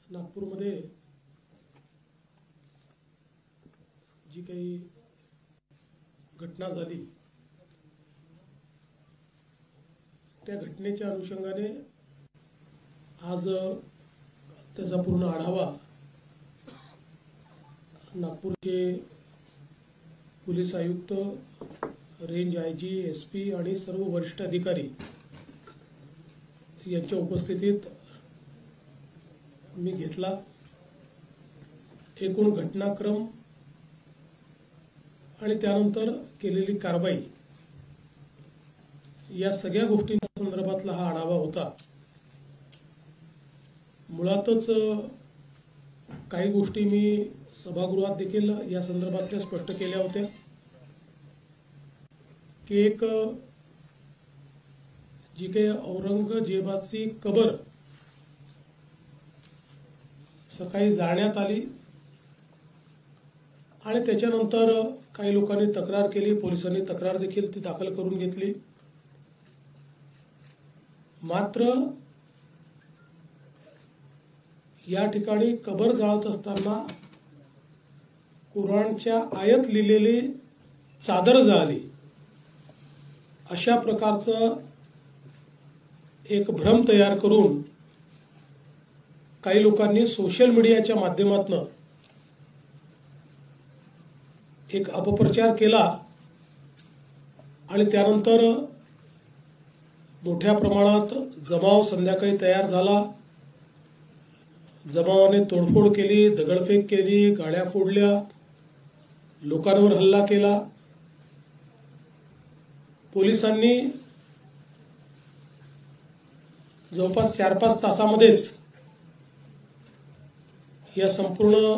नागपूरमध्ये जी काही घटना झाली त्या घटनेच्या अनुषंगाने आज त्याचा पूर्ण आढावा नागपूरचे पोलीस आयुक्त, रेंज आयजी, एसपी आणि सर्व वरिष्ठ अधिकारी यांच्या उपस्थितीत मी घेतला। एकूण घटनाक्रम आणि त्यानंतर केलेली कारवाई या सगळ्या गोष्टींच्या संदर्भातला हा आढावा होता। मुळातच काही गोष्टी मी सभागृहात देखील या संदर्भातल्या स्पष्ट केल्या होत्या की एक जी काही औरंगजेबाची कबर सकाळी जाळण्यात आली आणि त्याच्यानंतर काही लोकांनी तक्रार केली, पोलिसांनी तक्रार देखील ती दाखल करून घेतली। मात्र या ठिकाणी कबर जाळत असताना कुराणच्या आयत लिहिलेली चादर जाळली अशा प्रकारचं एक भ्रम तयार करून काही लोकांनी सोशल मीडियाच्या माध्यमातून एक अपप्रचार केला आणि त्यानंतर मोठ्या प्रमाणात जमाव संध्याकाळी तयार झाला। जमावाने तोडफोड केली, दगडफेक केली, गाड्या फोडल्या, लोकांवर हल्ला केला। पोलिसांनी जवळपास 4-5 तासामध्येच या संपूर्ण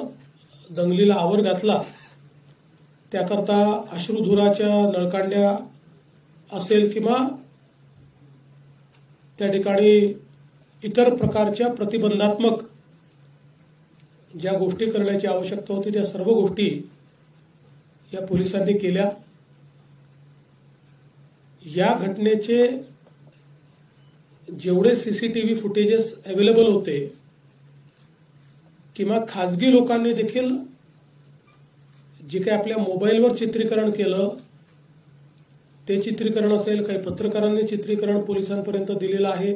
दंगलीला आवर घातला। त्याकरता अश्रुधुराच्या नळकांड्या असेल किंवा त्या ठिकाणी इतर प्रकारच्या प्रतिबंधात्मक ज्या गोष्टी करण्याची आवश्यकता होती त्या सर्व गोष्टी या पोलिसांनी केल्या। या घटनेचे जेवढे सीसीटीव्ही फुटेजेस अवेलेबल होते किंवा खाजगी लोकांनी देखील जे काही आपल्या मोबाईलवर चित्रीकरण केलं ते चित्रीकरण असेल, काही पत्रकारांनी चित्रीकरण पोलिसांपर्यंत दिलेलं आहे।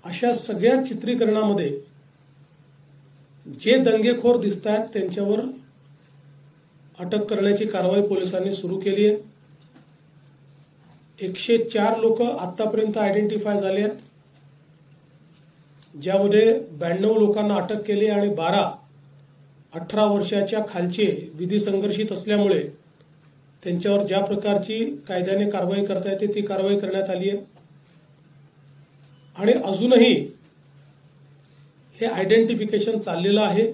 अशा सगळ्या चित्रीकरणामध्ये जे दंगेखोर दिसत आहेत त्यांच्यावर अटक करण्याची कारवाई पोलिसांनी सुरू केली आहे। 104 लोक आतापर्यंत आयडेंटिफाय झाले आहेत, ज्यामध्ये 92 लोकांना अटक केली आणि 18 वर्षाच्या खालचे विधी संघर्षित असल्यामुळे त्यांच्यावर ज्या प्रकारची कायद्याने कारवाई करता येते ती कारवाई करण्यात आली आहे। आणि अजूनही हे आयडेंटिफिकेशन चाललेलं आहे।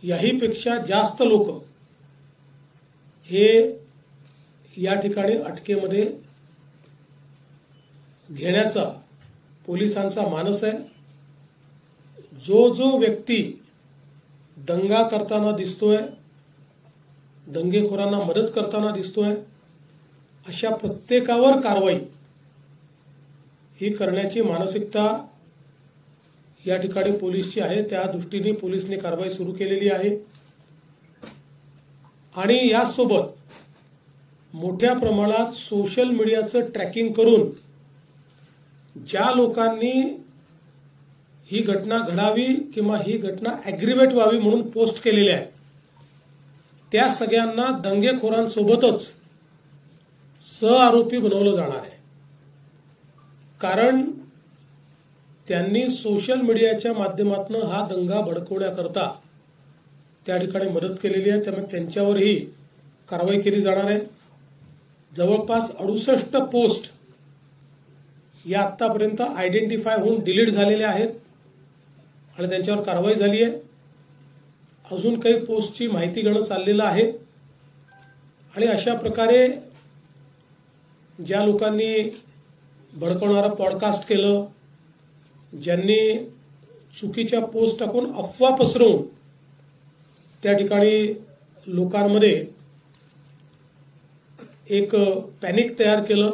याहीपेक्षा जास्त लोक हे या ठिकाणी अटकेमध्ये घेण्याचा पोलिसांचा मानस आहे। जो व्यक्ती दंगा करताना दिसतोय, दंगेखोरांना मदत करताना दिसतोय, अशा प्रत्येकावर कारवाई ही करण्याची मानसिकता या ठिकाणी पोलीसची आहे। त्या दृष्टीने पोलिसने कारवाई सुरू केलेली आहे। आणि यासोबत मोठ्या प्रमाणात सोशल मीडियाचं ट्रॅकिंग करून ज्या लोकांनी ही घटना घडावी किंवा ही घटना ॲग्रिवेट व्हावी म्हणून पोस्ट केलेले आहे त्या सगळ्यांना दंगेखोरांसोबतच सहआरोपी बनवलं जाणार आहे। कारण त्यांनी सोशल मीडियाच्या माध्यमातून हा दंगा भडकवण्याकरता त्या ठिकाणी मदत केलेली आहे, त्यामुळे त्यांच्यावरही कारवाई केली जाणार आहे। जवळपास 68 पोस्ट या आतापर्यंत आयडेंटिफाय होऊन डिलीट झालेल्या आहेत आणि त्यांच्यावर कारवाई झाली आहे। अजून काही पोस्टची माहिती घेणं चाललेलं आहे। आणि अशा प्रकारे ज्या लोकांनी भडकवणारा पॉडकास्ट केलं, ज्यांनी चुकीच्या पोस्ट टाकून अफवा पसरवून त्या ठिकाणी लोकांमध्ये एक पॅनिक तयार केलं,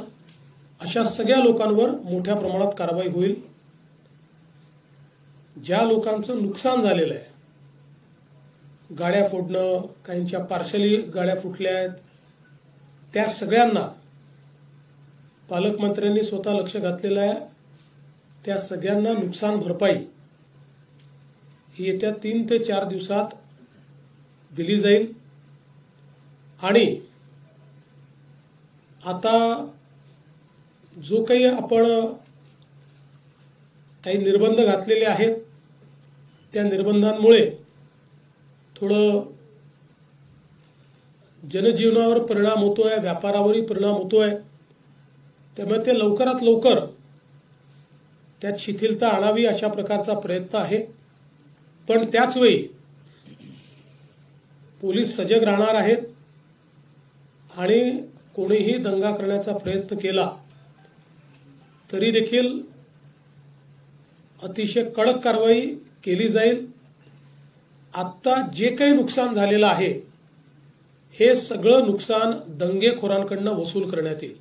अशा सगळ्या लोकांवर मोठ्या प्रमाणात कारवाई होईल। ज्या लोकांचं नुकसान झालेलं आहे, गाड्या फोडणं, काहींच्या पार्शली गाड्या फुटल्या आहेत, त्या सगळ्यांना पालकमंत्र्यांनी स्वतः लक्ष घातलेलं आहे. त्या सगळ्यांना नुकसान भरपाई ही येत्या 3 ते 4 दिवसात दिली जाईल. आणि आता जो काही आपण काही निर्बंध घातलेले आहेत, त्या निर्बंधांमुळे थोडं जनजीवनावर परिणाम होतोय, व्यापारावरही परिणाम होतोय. त्यामुळे ते लवकरात लवकर त्यात शिथिलता आणावी अशा प्रकारचा प्रयत्न आहे. पण त्याच वेळी पोलीस सजग राहणार आहेत आणि कोणीही दंगा करण्याचा प्रयत्न केला तरी देखील अतिशय कडक कारवाई केली जाईल. आत्ता जे काही नुकसान झालेलं आहे, हे सगळं नुकसान दंगेखोरांकडनं वसूल करण्यात येईल.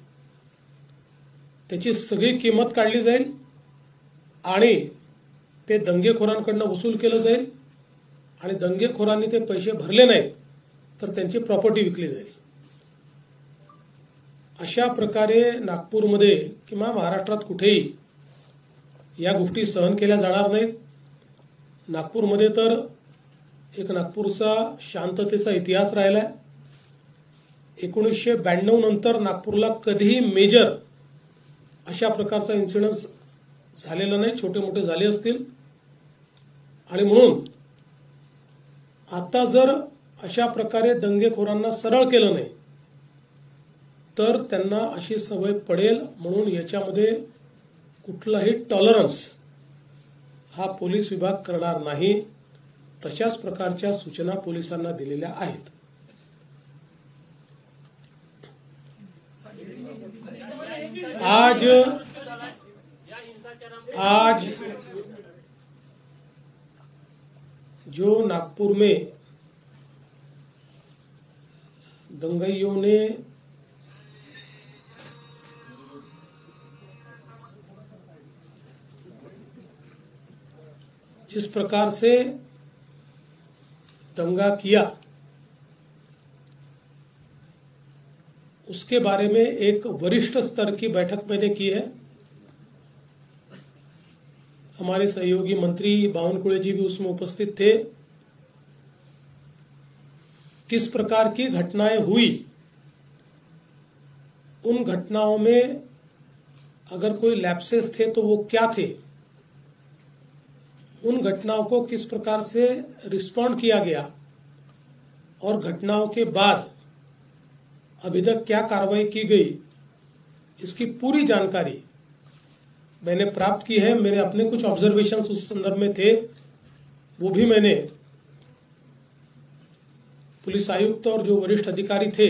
त्याची सगळी किंमत काढली जाईल आणि ते दंगेखोरांकडनं वसूल केलं जाईल. आणि दंगेखोरांनी ते पैसे भरले नाहीत तर त्यांची प्रॉपर्टी विकली जाईल. अशा प्रकारे नागपूरमध्ये किंवा महाराष्ट्रात कुठेही या गोष्टी सहन केल्या जाणार नाहीत. नागपूरमध्ये तर एक नागपूरचा शांततेचा इतिहास राहिला आहे. 1992 नंतर नागपूरला कधीही मेजर अशा प्रकारचा इन्सिडन्स झालेला नाही. छोटे मोठे झाले असतील. आणि म्हणून आता जर अशा प्रकारे दंगेखोरांना सरळ केलं नाही तर त्यांना अशी सवय पडेल. म्हणून याच्यामध्ये कुठलाही टॉलरन्स हा पोलीस विभाग करणार नाही. तशाच प्रकारच्या सूचना पोलिसांना दिलेल्या आहेत. आज जो नागपुर में दंगाइयों ने जिस प्रकार से दंगा किया, उसके बारे में एक वरिष्ठ स्तर की बैठक मैंने की है. हमारे सहयोगी मंत्री बावनकुळे जी भी उसमें उपस्थित थे. किस प्रकार की घटनाएं हुई, उन घटनाओं में अगर कोई लैप्सेस थे तो वो क्या थे, उन घटनाओं को किस प्रकार से रिस्पॉन्ड किया गया और घटनाओं के बाद अभी तक क्या कार्रवाई की गई, इसकी पूरी जानकारी मैंने प्राप्त की है. मेरे अपने कुछ ऑब्जर्वेशंस उस संदर्भ में थे, वो भी मैंने पुलिस आयुक्त और जो वरिष्ठ अधिकारी थे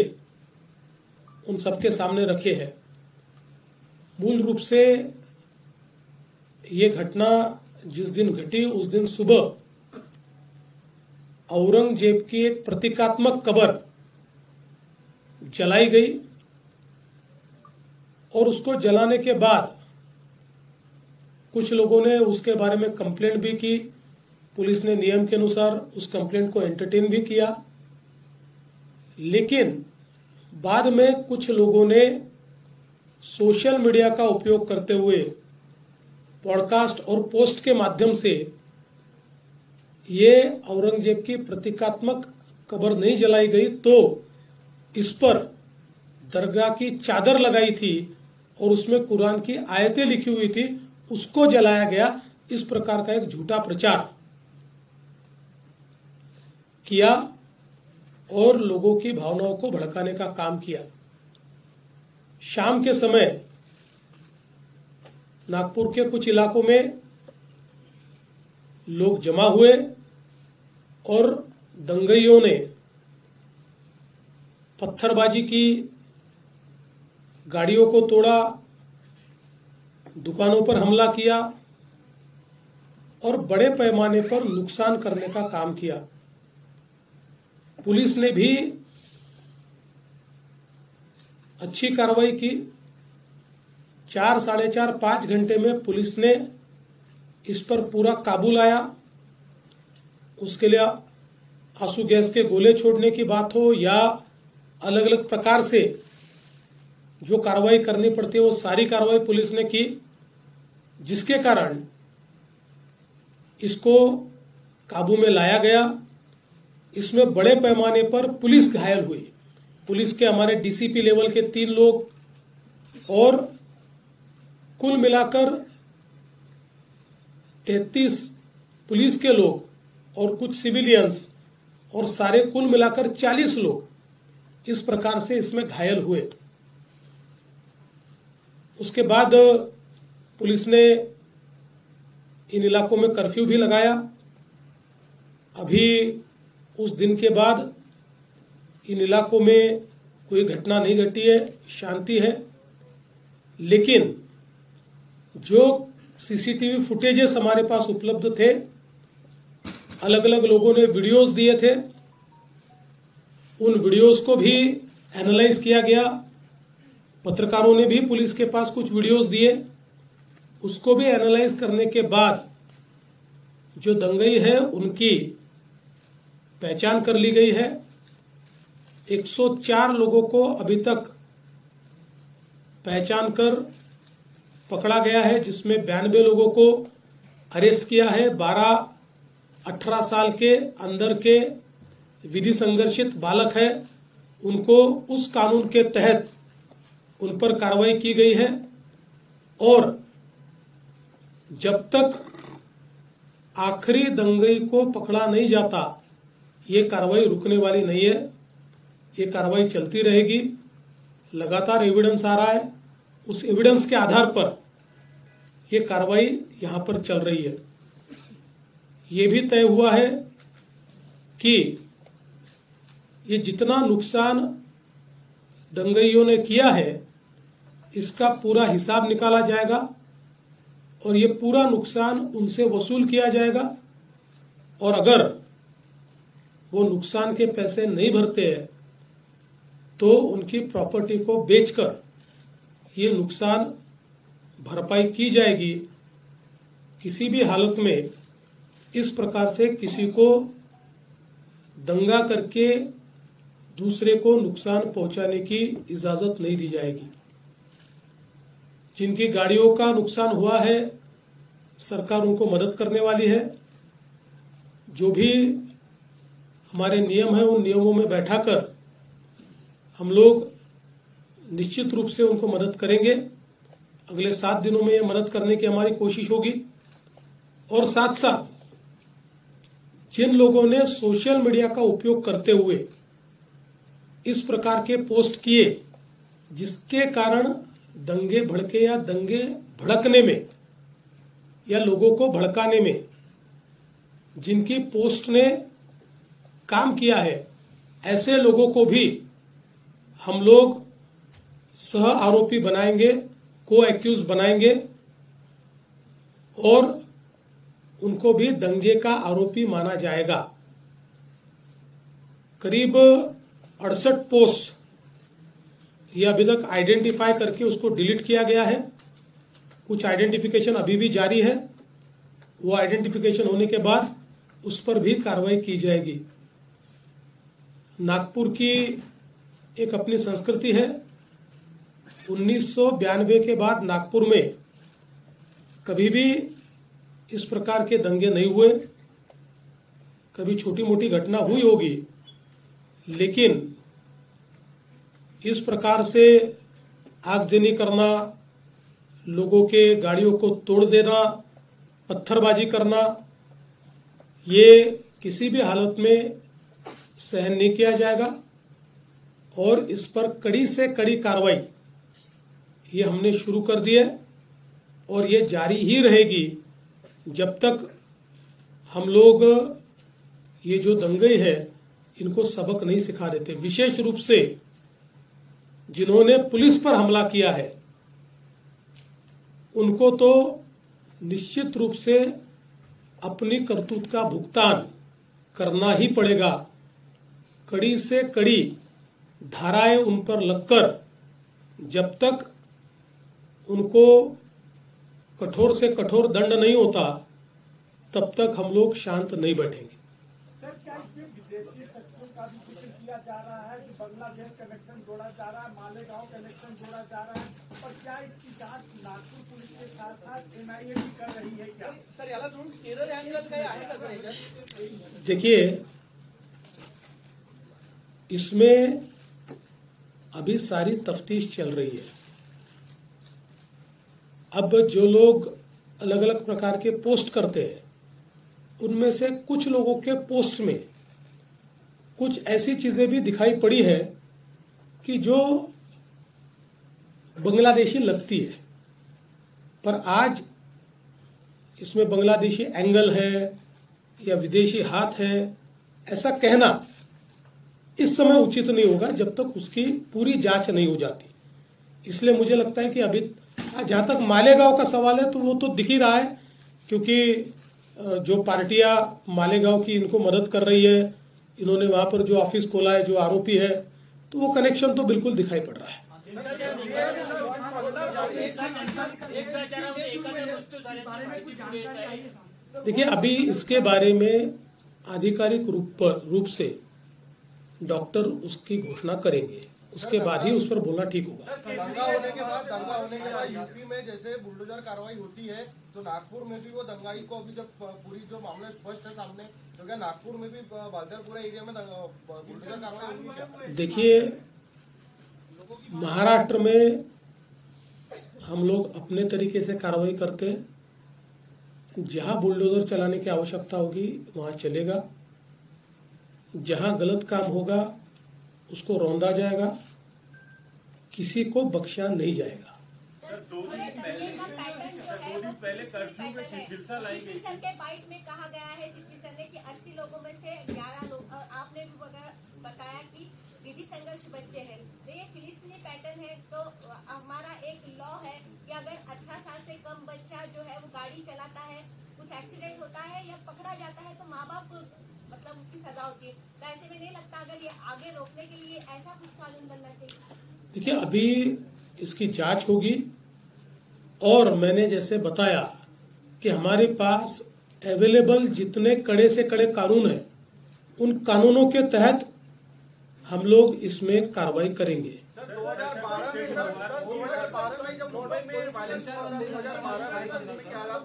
उन सबके सामने रखे हैं. मूल रूप से ये घटना जिस दिन घटी उस दिन सुबह औरंगजेब की एक प्रतीकात्मक कब्र जलाई गई और उसको जलाने के बाद कुछ लोगों ने उसके बारे में कंप्लेंट भी की. पुलिस ने नियम के अनुसार उस कंप्लेंट को एंटरटेन भी किया. लेकिन बाद में कुछ लोगों ने सोशल मीडिया का उपयोग करते हुए पॉडकास्ट और पोस्ट के माध्यम से ये औरंगजेब की प्रतीकात्मक कब्र नहीं जलाई गई तो इस पर दरगाह की चादर लगाई थी और उसमें कुरान की आयतें लिखी हुई थी, उसको जलाया गया. इस प्रकार का एक झूठा प्रचार किया और लोगों की भावनाओं को भड़काने का काम किया. शाम के समय नागपुर के कुछ इलाकों में लोग जमा हुए और दंगइयों ने पत्थरबाजी की, गाड़ियों को तोड़ा, दुकानों पर हमला किया और बड़े पैमाने पर नुकसान करने का काम किया. पुलिस ने भी अच्छी कार्रवाई की. 4, साढ़े 4, 5 घंटे में पुलिस ने इस पर पूरा काबू लाया। उसके लिए आंसू गैस के गोले छोड़ने की बात हो या अलग अलग प्रकार से जो कार्रवाई करनी पड़ती है वो सारी कार्रवाई पुलिस ने की, जिसके कारण इसको काबू में लाया गया। इसमें बड़े पैमाने पर पुलिस घायल हुई। पुलिस के हमारे डीसीपी लेवल के 3 लोग और कुल मिलाकर 33 पुलिस के लोग और कुछ सिविलियंस और सारे कुल मिलाकर 40 लोग इस प्रकार से इसमें घायल हुए। उसके बाद पुलिस ने इन इलाकों में कर्फ्यू भी लगाया। अभी उस दिन के बाद इन इलाकों में कोई घटना नहीं घटी है, शांति है। लेकिन जो सीसीटीवी फुटेजेस हमारे पास उपलब्ध थे, अलग अलग लोगों ने वीडियोस दिए थे, उन वीडियोस को भी एनालाइज किया गया। पत्रकारों ने भी पुलिस के पास कुछ वीडियोस दिए, उसको भी एनालाइज करने के बाद जो दंगई है उनकी पहचान कर ली गई है। 104 लोगों को अभी तक पहचान कर पकड़ा गया है, जिसमें 92 लोगों को अरेस्ट किया है। 12-18 साल के अंदर के विधि संघर्षित बालक है, उनको उस कानून के तहत उन पर कार्रवाई की गई है। और जब तक आखिरी दंगई को पकड़ा नहीं जाता, ये कार्रवाई रुकने वाली नहीं है। ये कार्रवाई चलती रहेगी। लगातार एविडेंस आ रहा है, उस एविडेंस के आधार पर ये कार्रवाई यहां पर चल रही है। ये भी तय हुआ है कि ये जितना नुकसान दंगइयों ने किया है इसका पूरा हिसाब निकाला जाएगा और ये पूरा नुकसान उनसे वसूल किया जाएगा। और अगर वो नुकसान के पैसे नहीं भरते हैं तो उनकी प्रॉपर्टी को बेचकर ये नुकसान भरपाई की जाएगी। किसी भी हालत में इस प्रकार से किसी को दंगा करके दूसरे को नुकसान पहुंचाने की इजाजत नहीं दी जाएगी। जिनकी गाड़ियों का नुकसान हुआ है, सरकार उनको मदद करने वाली है। जो भी हमारे नियम है उन नियमों में बैठाकर हम लोग निश्चित रूप से उनको मदद करेंगे। अगले 7 दिनों में ये मदद करने की हमारी कोशिश होगी। और साथ साथ जिन लोगों ने सोशल मीडिया का उपयोग करते हुए इस प्रकार के पोस्ट किए जिसके कारण दंगे भड़के या दंगे भड़कने में या लोगों को भड़काने में जिनकी पोस्ट ने काम किया है, ऐसे लोगों को भी हम लोग सह आरोपी बनाएंगे, को एक्यूज बनाएंगे और उनको भी दंगे का आरोपी माना जाएगा। करीब 68 पोस्ट ये अभी तक आइडेंटिफाई करके उसको डिलीट किया गया है। कुछ आइडेंटिफिकेशन अभी भी जारी है। वो आइडेंटिफिकेशन होने के बाद उस पर भी कार्रवाई की जाएगी। नागपुर की एक अपनी संस्कृति है। 1992 के बाद नागपुर में कभी भी इस प्रकार के दंगे नहीं हुए। कभी छोटी मोटी घटना हुई होगी, लेकिन इस प्रकार से आगजनी करना, लोगों के गाड़ियों को तोड़ देना, पत्थरबाजी करना, ये किसी भी हालत में सहन नहीं किया जाएगा। और इस पर कड़ी से कड़ी कार्रवाई ये हमने शुरू कर दी है और ये जारी ही रहेगी जब तक हम लोग ये जो दंगे है इनको सबक नहीं सिखा देते। विशेष रूप से जिन्होंने पुलिस पर हमला किया है उनको तो निश्चित रूप से अपनी करतूत का भुगतान करना ही पड़ेगा। कड़ी से कड़ी धाराएं उन पर लगकर जब तक उनको कठोर से कठोर दंड नहीं होता तब तक हम लोग शांत नहीं बैठेंगे। सर, क्या इसमें विदेशी शक्तियों का भी जिक्र किया जा रहा है कि बांग्लादेश कनेक्शन जोड़ा जा रहा है, मालेगांव कनेक्शन जोड़ा जा रहा है, और क्या इसकी जांच नागपुर पुलिस के साथ साथ एनआईए भी कर रही है क्या? सर, याला जोडून टेरर अँगल काय आहे का सर याच्यात? देखिए, इसमें अभी सारी तफ्तीश चल रही है। अब जो लोग अलग अलग प्रकार के पोस्ट करते हैं, उनमें से कुछ लोगों के पोस्ट में कुछ ऐसी चीजें भी दिखाई पड़ी है कि जो बांग्लादेशी लगती है, पर आज इसमें बांग्लादेशी एंगल है या विदेशी हाथ है, ऐसा कहना इस समय उचित नहीं होगा जब तक उसकी पूरी जांच नहीं हो जाती। इसलिए मुझे लगता है कि अभी जहां तक मालेगांव का सवाल है तो वो तो दिख ही रहा है, क्योंकि जो पार्टियां मालेगांव की इनको मदद कर रही है, इन्होंने वहां पर जो ऑफिस खोला है, जो आरोपी है, तो वो कनेक्शन तो बिल्कुल दिखाई पड़ रहा है। देखिए, अभी इसके बारे में आधिकारिक रूप से डॉक्टर उसकी घोषणा करेंगे, उसके बाद ही उस पर बोलना ठीक होगा। दंगा होने के बाद यूपी में जैसे बुलडोजर कार्रवाई होती है, तो नागपुर में भी वो दंगाई को अभी जब पूरी जो मामला स्पष्ट है सामने, तो क्या नागपुर में भी बालदरपुरा एरिया में बुलडोजर कार्रवाई होगी क्या? देखिए, महाराष्ट्र में हम लोग अपने तरीके से कार्रवाई करते हैं। जहां बुलडोजर चलाने की आवश्यकता होगी वहां चलेगा, जहां गलत काम होगा उसको रौंदा जाएगा, किसी को बख्शा नहीं जाएगा। पहले कर्फ्यू में शिथिलता लाई गई। सर के बाइट में कहा गया है सर ने कि 80 लोगों में से 11 लोग, आपने भी बताया कि विधि संघर्ष बच्चे हैं, तो ये फिलिस्तीनी पैटर्न है। तो हमारा एक लॉ है कि अगर 18 साल से कम बच्चा जो है वो गाड़ी चलाता है, कुछ एक्सीडेंट होता है या पकड़ा जाता है, तो माँ बाप मतलब उसकी सजा होती है। तो ऐसे में नहीं लगता अगर ये आगे रोकने के लिए ऐसा कुछ कानून बनना चाहिए? देखिए, अभी इसकी जांच होगी, और मैंने जैसे बताया कि हमारे पास अवेलेबल जितने कड़े से कड़े कानून हैं, उन कानूनों के तहत हम लोग इसमें कार्रवाई करेंगे। 2012 में जब मुंबई में वायलेंस हुआ, 2012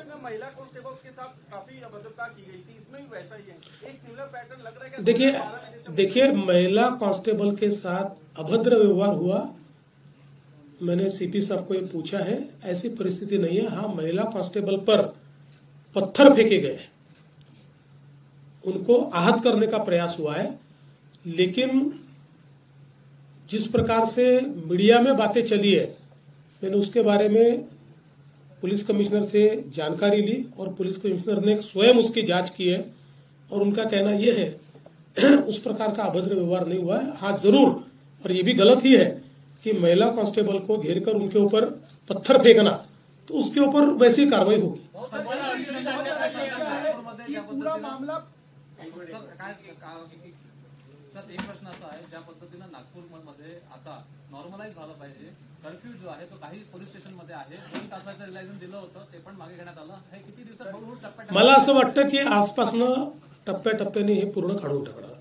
में महिला कांस्टेबल्स के साथ काफी अभद्रता की गई थी, इसमें भी वैसा ही है, एक सिमिलर पैटर्न लग रहा है। देखिए, महिला कांस्टेबल के साथ अभद्र व्यवहार हुआ, मैंने सीपी साहब को ये पूछा है, ऐसी परिस्थिति नहीं है। हाँ, महिला कांस्टेबल पर पत्थर फेंके गए, उनको आहत करने का प्रयास हुआ है, लेकिन जिस प्रकार से मीडिया में बातें चली है, मैंने उसके बारे में पुलिस कमिश्नर से जानकारी ली और पुलिस कमिश्नर ने स्वयं उसकी जांच की है, और उनका कहना यह है उस प्रकार का अभद्र व्यवहार नहीं हुआ है। हाँ, जरूर, और ये भी गलत ही है कि महिला कांस्टेबल को घेरकर उनके ऊपर पत्थर फेंकना, तो उसके ऊपर वैसी कार्रवाई होगी। पूरा मामला सर, एक प्रश्न असा आहे, ज्या पद्धतीनं नागपूरमध्ये आता नॉर्मलाइज झालं पाहिजे, कर्फ्यू जो आहे तो काही पोलीस स्टेशन मध्ये आहे, 2 तासाचं रिलॅक्सेशन दिलं होतं, ते पण मागे घेण्यात आलं, हे किती दिवसात हळूहळू टप्प्याटप्प्याने मला असं वाटतं की आजपासनं टप्प्याटप्प्याने हे पूर्ण काढून टाकणार,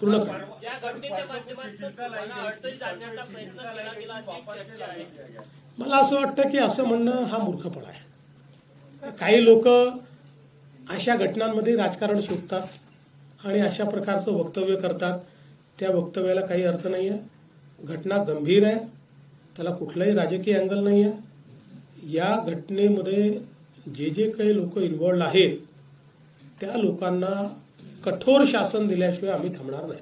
पूर्ण काढणार। मला असं वाटतं की असं म्हणणं हा मूर्खपणा आहे। काही लोक अशा घटनांमध्ये राजकारण शोधतात आणि अशा प्रकारचं वक्तव्य करतात, त्या वक्तव्याला काही अर्थ नाही आहे। घटना गंभीर आहे, त्याला कुठलाही राजकीय अँगल नाही आहे। या घटनेमध्ये जे जे काही लोक इन्व्हॉल्ड आहेत त्या लोकांना कठोर शासन दिल्याशिवाय आम्ही थांबणार नाही।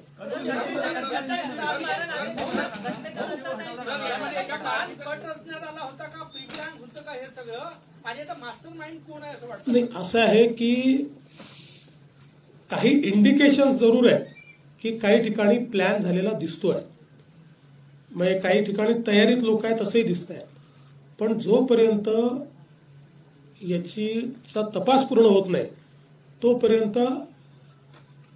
नाही, असं आहे की काही इंडिकेशन जरूर आहे की काही ठिकाणी प्लॅन झालेला दिसतोय, म्हणजे काही ठिकाणी तयारीत लोक आहेत असंही दिसत आहे, पण जोपर्यंत याचा तपास पूर्ण होत नाही तोपर्यंत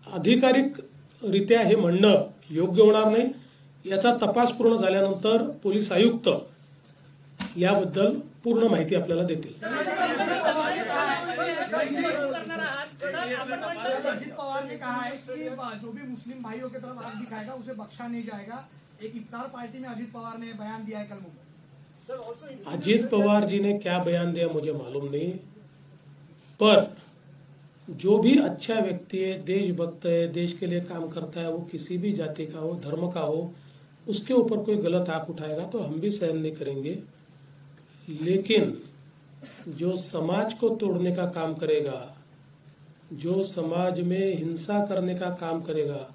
अधिकारिकरित्या हे म्हणणं योग्य होणार नाही। याचा तपास पूर्ण झाल्यानंतर पोलीस आयुक्त याबद्दल पूर्ण माहिती आपल्याला देतील। करणार आहात तर आपण म्हणतो अजित पवार ने कहा है कि जो भी मुस्लिम भाइयों की तरफ हाथ दिखाएगा उसे बख्शा नहीं जाएगा। एक इफ्तार पार्टी में अजित पवार ने बयान दिया है कल मुंबई। अजीत पवार जी ने क्या बयान दिया मुझे मालूम नहीं, पर जो भी अच्छा व्यक्ति है, देशभक्त है, देश के लिए काम करता है, वो किसी भी जाति का हो, धर्म का हो, उसके ऊपर कोई गलत आंख उठाएगा तो हम भी सहन नहीं करेंगे। लेकिन जो समाज को तोड़ने का काम करेगा, जो समाज में हिंसा करने का काम करेगा,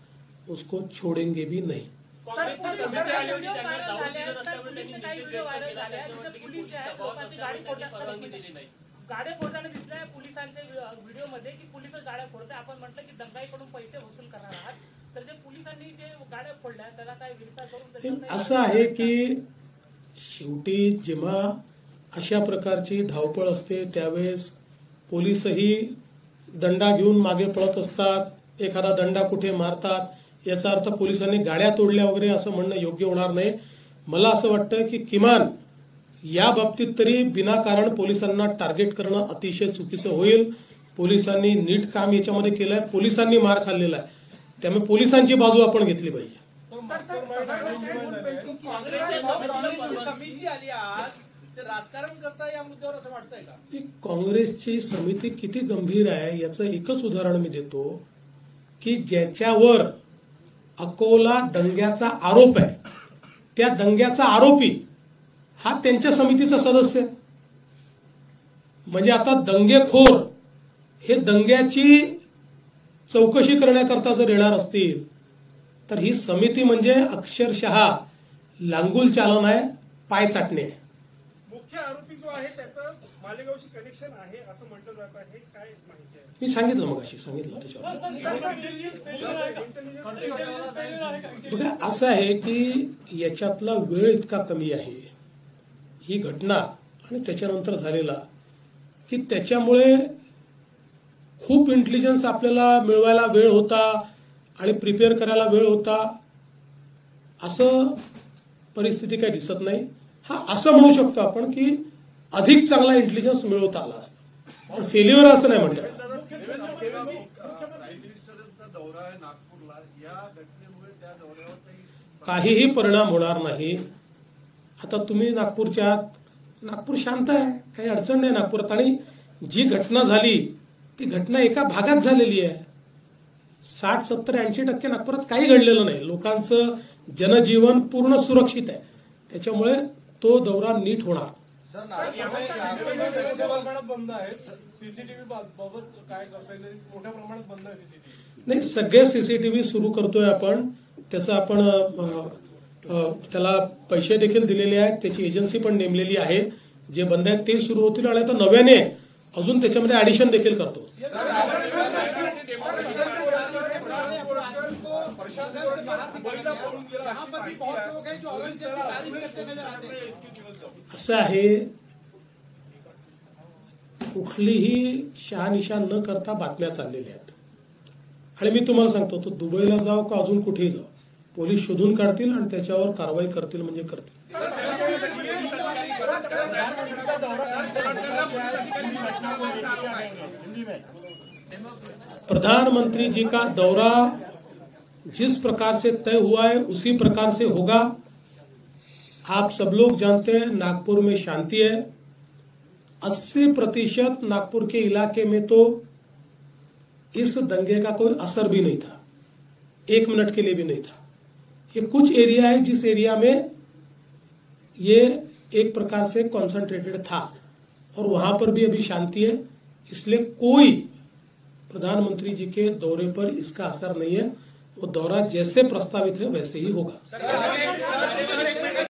उसको छोड़ेंगे भी नहीं। सर, व्हिडिओ व्हायरल झाले, सर पोलिसचे काही व्हिडिओ व्हायरल झाले, तिथे पोलीस जे आहेत लोकांची गाडी फोडताना गाड्या फोडताना दिसलाय पोलिसांचे व्हिडिओमध्ये की पोलिस गाड्या फोडते। आपण म्हटलं की दंगाईकडून पैसे वसूल करणार आहात, तर जे पोलिसांनी जे गाड्या फोडल्या त्याला काय विचार करून असं आहे की शेवटी जेव्हा अशा प्रकारची धावपळ असते त्यावेळेस पोलीसही दंडा घेऊन मागे पळत असतात, एखादा दंडा कुठे मारतात, याचा अर्थ पोलिसांनी गाड्या तोडल्या वगैरे असं म्हणणं योग्य होणार नाही। मला असं वाटतं की किमान या बाबतीत तरी विनाकारण पोलिसांना टार्गेट करणं अतिशय चुकीचं होईल। पोलिसांनी नीट काम याच्यामध्ये केलंय, पोलिसांनी मार खाल्लेला आहे, त्यामुळे पोलिसांची बाजू आपण घेतली पाहिजे। समिती आली आज, ते राजकारण करता या मुद्द्यावर असं वाटतंय का? काँग्रेसची समिती किती गंभीर आहे याचं एकच उदाहरण मी देतो की ज्याच्यावर अकोला दंग्याचा आरोप आहे, त्या दंग्याचा आरोपी हा त्यांच्या समितीचा सदस्य आहे। म्हणजे आता दंगेखोर हे दंग्याची चौकशी करण्याकरता जर येणार असतील तर ही समिती म्हणजे अक्षरशः लांगुल चालन आहे, पाय चाटणे आहे। मुख्य आरोपी जो आहे त्याचं मालेगावशी कनेक्शन आहे असं म्हटलं जात आहे, काय माहिती आहे? मी सांगितलं मगाशी, सांगितलं त्याच्यावर। बघा असं आहे की याच्यातला वेळ इतका कमी आहे ही घटना आणि त्याच्यानंतर झालेला की त्याच्यामुळे खूप इंटेलिजन्स आपल्याला मिळवायला वेळ होता आणि प्रिपेअर करायला वेळ होता, असं परिस्थिती काही दिसत नाही। हा असं म्हणू शकतो आपण की अधिक चांगला इंटेलिजन्स मिळवता आला असता, पण फेल्युअर असं नाही म्हणतात। दौरा आहे नागपूरला, या घटनेमुळे त्या दौऱ्यावर काहीही परिणाम होणार नाही। आता तुम्ही नागपूरच्या आहात, नागपूर शांत आहे, काही अडचण नाही नागपुरात, आणि जी घटना झाली ती घटना एका भागात झालेली आहे। 60, 70, 80% नागपुरात काही घडलेलं नाही, लोकांचं जनजीवन पूर्ण सुरक्षित आहे, त्याच्यामुळे तो दौरा नीट होणार। बंद आहे सीसीटीव्ही बाबत काय करता येईल? मोठ्या प्रमाणात बंद आहे सीसीटीव्ही। नाही, सगळे सीसीटीव्ही सुरू करतोय आपण, त्याचं आपण त्याला पैसे देखील दिलेले आहेत, त्याची एजन्सी पण नेमलेली आहे, जे बंद आहेत ते सुरू होतील आणि आता नव्याने अजून त्याच्यामध्ये ऍडिशन देखील करतो। असं आहे, कुठलीही शहानिशा न करता बातम्या चाललेल्या आहेत आणि मी तुम्हाला सांगतो तो दुबईला जाओ का अजून कुठेही जाओ, पोलीस शोधून काढतील आणि त्याच्यावर कारवाई करतील म्हणजे करतील। प्रधानमंत्री जी का दौरा जिस प्रकार से तय हुआ है उसी प्रकार से होगा। आप सब लोग जानते हैं नागपुर में शांति है, 80% नागपुर के इलाके में तो इस दंगे का कोई असर भी नहीं था, 1 मिनट के लिए भी नहीं था। ये कुछ एरिया है जिस एरिया में ये एक प्रकार से कॉन्सेंट्रेटेड था और वहां पर भी अभी शांति है, इसलिए कोई प्रधानमंत्री जी के दौरे पर इसका असर नहीं है। वो दौरा जैसे प्रस्तावित है वैसे ही होगा।